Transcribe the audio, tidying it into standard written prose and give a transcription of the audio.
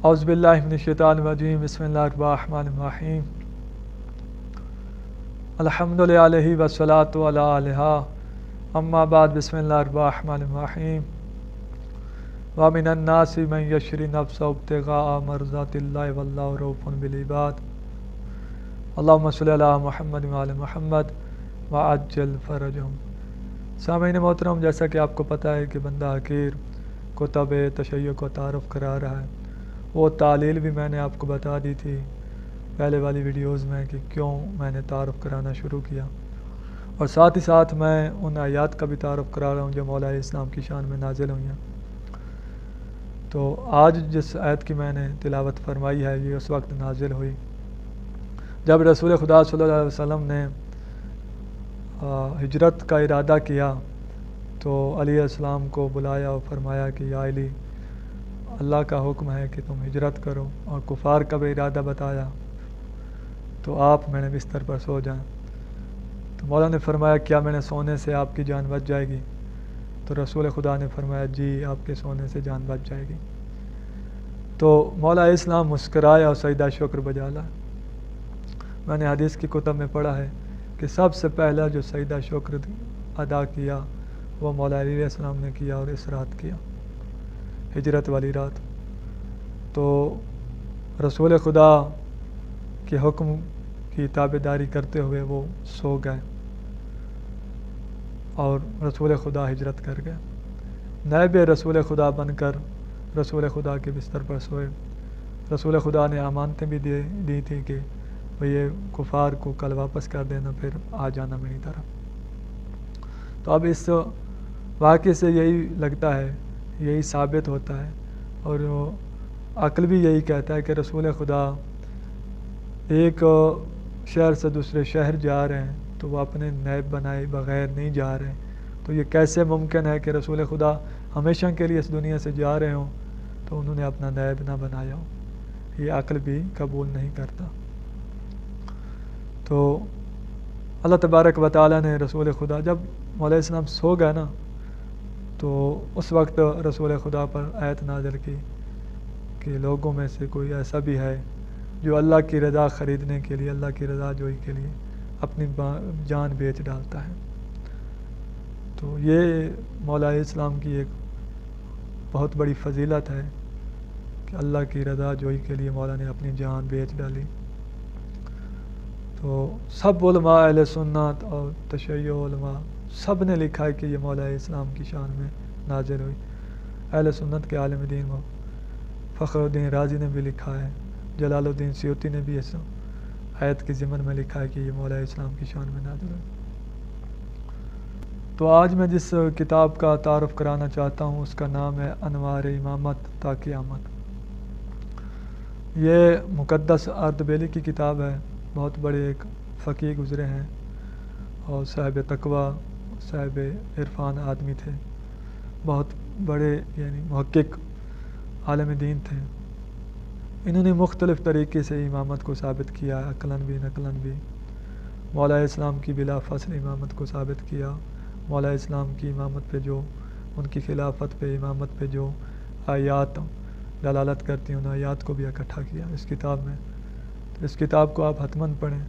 اعوذ باللہ من الشیطان الرجیم بسم اللہ الرحمن الرحیم الحمدللہ والصلاۃ علی آلہا اما بعد بسم اللہ الرحمن الرحیم ومن الناس من یشری نفسہ ابتغاء مرضات اللہ واللہ رؤوف بالعباد اللہم صلی علی محمد وعلی محمد وعجل فرجہم۔ سامعین محترم، جیسا کہ آپ کو پتہ ہے کہ بندہ حقیر کتب تشیع کو تعارف کرا رہا ہے، وہ تعلیل بھی میں نے آپ کو بتا دی تھی پہلے والی ویڈیوز میں کہ کیوں میں نے تعارف کرانا شروع کیا، اور ساتھ ہی ساتھ میں ان آیات کا بھی تعارف کرا رہا ہوں جو مولا علیہ السلام کی شان میں نازل ہوئی ہیں۔ تو آج جس آیت کی میں نے تلاوت فرمائی ہے یہ اس وقت نازل ہوئی جب رسول خدا صلی اللہ علیہ وسلم نے ہجرت کا ارادہ کیا تو علیہ السلام کو بلایا اور فرمایا کہ یا علی، اللہ کا حکم ہے کہ تم ہجرت کرو، اور کفار کا بھی ارادہ بتایا تو آپ میرے بستر پر سو جائیں۔ تو مولا نے فرمایا کیا میں نے سونے سے آپ کی جان بچ جائے گی؟ تو رسول خدا نے فرمایا جی، آپ کے سونے سے جان بچ جائے گی۔ تو مولا علیہ السلام مسکرایا اور سجدہ شکر بجا لایا۔ میں نے حدیث کی کتب میں پڑھا ہے کہ سب سے پہلا جو سجدہ شکر ادا کیا وہ مولا علیہ السلام نے کیا، اور اس رات کیا، ہجرت والی رات۔ تو رسول خدا کے حکم کی تابعداری کرتے ہوئے وہ سو گئے اور رسول خدا ہجرت کر گئے، نائب رسول خدا بن کر رسول خدا کے بستر پر سوئے۔ رسول خدا نے امانتیں بھی دی تھی کہ یہ کفار کو کل واپس کر دینا، پھر آ جانا میری طرف۔ تو اب اس واقعے سے یہی لگتا ہے، یہی ثابت ہوتا ہے، اور عقل بھی یہی کہتا ہے کہ رسول خدا ایک شہر سے دوسرے شہر جا رہے ہیں تو وہ اپنے نائب بنائے بغیر نہیں جا رہے ہیں۔ تو یہ کیسے ممکن ہے کہ رسول خدا ہمیشہ کے لیے اس دنیا سے جا رہے ہوں تو انہوں نے اپنا نائب نہ بنایا ہو؟ یہ عقل بھی قبول نہیں کرتا۔ تو اللہ تبارک و تعالیٰ نے رسول خدا، جب مولا السلام سو گئے نا، تو اس وقت رسول خدا پر آیت نازل کی کہ لوگوں میں سے کوئی ایسا بھی ہے جو اللہ کی رضا خریدنے کے لیے، اللہ کی رضا جوئی کے لیے اپنی جان بیچ ڈالتا ہے۔ تو یہ مولا علیہ السلام کی ایک بہت بڑی فضیلت ہے کہ اللہ کی رضا جوئی کے لیے مولا نے اپنی جان بیچ ڈالی۔ تو سب علماء اہل سنت اور تشیع علماء سب نے لکھا ہے کہ یہ مولا علیہ السلام کی شان میں نازل ہوئی۔ اہل سنت کے عالم دین وہ فخر الدین رازی نے بھی لکھا ہے، جلال الدین سیوطی نے بھی اس آیت کے ضمن میں لکھا ہے کہ یہ مولا علیہ السلام کی شان میں نازل ہوئی۔ تو آج میں جس کتاب کا تعارف کرانا چاہتا ہوں اس کا نام ہے انوار امامت تا قیامت۔ یہ مقدس اردبیلی کی کتاب ہے، بہت بڑے ایک فقیہ گزرے ہیں اور صاحب تقویٰ صاحب عرفان آدمی تھے، بہت بڑے یعنی محقق عالم دین تھے۔ انہوں نے مختلف طریقے سے امامت کو ثابت کیا، عقلاً بھی نقلاً بھی۔ مولا علیہ السلام کی بلا فصل امامت کو ثابت کیا، مولا علیہ السلام کی امامت پہ جو، ان کی خلافت پہ امامت پہ جو آیات دلالت کرتی ہیں ان آیات کو بھی اکٹھا کیا اس کتاب میں۔ تو اس کتاب کو آپ حتماً پڑھیں۔